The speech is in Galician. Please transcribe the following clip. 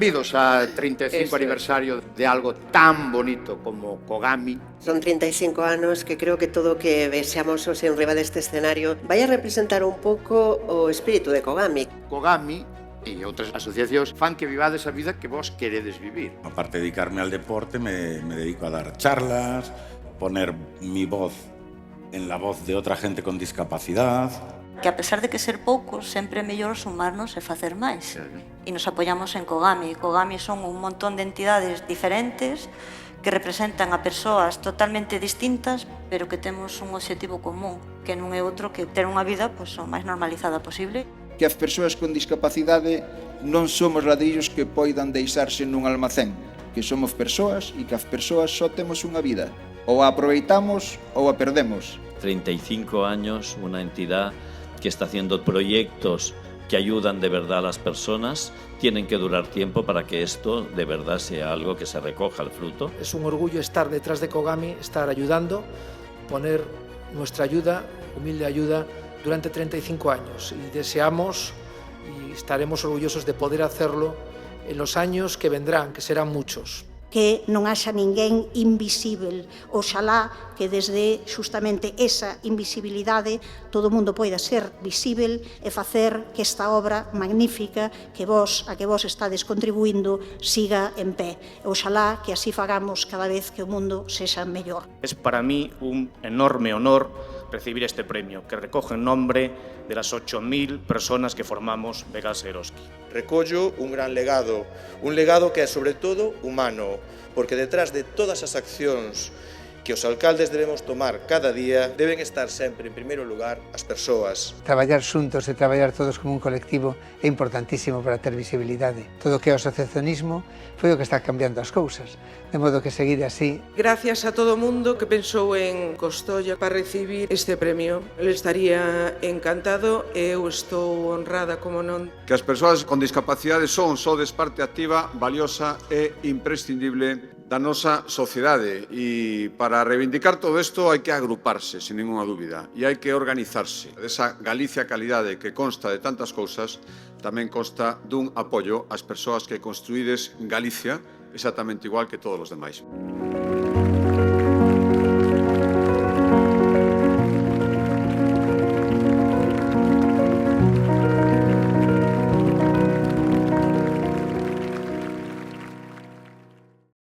Benvidos a 35 aniversario de algo tan bonito como Kogami. Son 35 anos que creo que todo o que vexamos hoxe en riba deste escenario vai a representar un pouco o espírito de Kogami. Kogami e outras asociacións fan que vivades a vida que vos queredes vivir. Aparte de dedicarme al deporte, me dedico a dar charlas, poner mi voz en la voz de otra gente con discapacidad. Que a pesar de que ser poucos, sempre é mellor sumarnos e facer máis. E nos apoiamos en Kogami. Kogami son un montón de entidades diferentes que representan a persoas totalmente distintas, pero que temos un obxectivo común, que non é outro que ter unha vida o máis normalizada posible. Que as persoas con discapacidade non somos ladrillos que poidan deixarse nun almacén, que somos persoas e que as persoas só temos unha vida. Ou a aproveitamos ou a perdemos. 35 años, una entidad que está haciendo proyectos que ayudan de verdad a las personas, tienen que durar tiempo para que esto de verdad sea algo que se recoja el fruto. Es un orgullo estar detrás de Kogami, estar ayudando, poner nuestra ayuda, humilde ayuda, durante 35 años. Y deseamos y estaremos orgullosos de poder hacerlo en los años que vendrán, que serán muchos. Que non haxa ninguén invisível. Oxalá que desde justamente esa invisibilidade todo o mundo poida ser visível e facer que esta obra magnífica a que vos estades contribuindo siga en pé. Oxalá que así fagamos cada vez que o mundo sexa mellor. Es para mí un enorme honor recibir este premio, que recoge en nombre de las 8.000 personas que formamos Vegas Eroski. Recollo un gran legado, un legado que é sobre todo humano, porque detrás de todas as accións que os alcaldes debemos tomar cada día, deben estar sempre en primeiro lugar as persoas. Traballar xuntos e traballar todos como un colectivo é importantísimo para ter visibilidade. Todo o que é o asociacionismo foi o que está cambiando as cousas, de modo que seguir así. Gracias a todo o mundo que pensou en Costolla para recibir este premio. El estaría encantado e eu estou honrada, como non. Que as persoas con discapacidade sodes parte activa, valiosa e imprescindible da nosa sociedade, e para reivindicar todo isto hai que agruparse, sin ninguna dúbida, e hai que organizarse. Esa Galicia calidade que consta de tantas cousas tamén consta dun apoio ás persoas que construídes Galicia exactamente igual que todos os demais.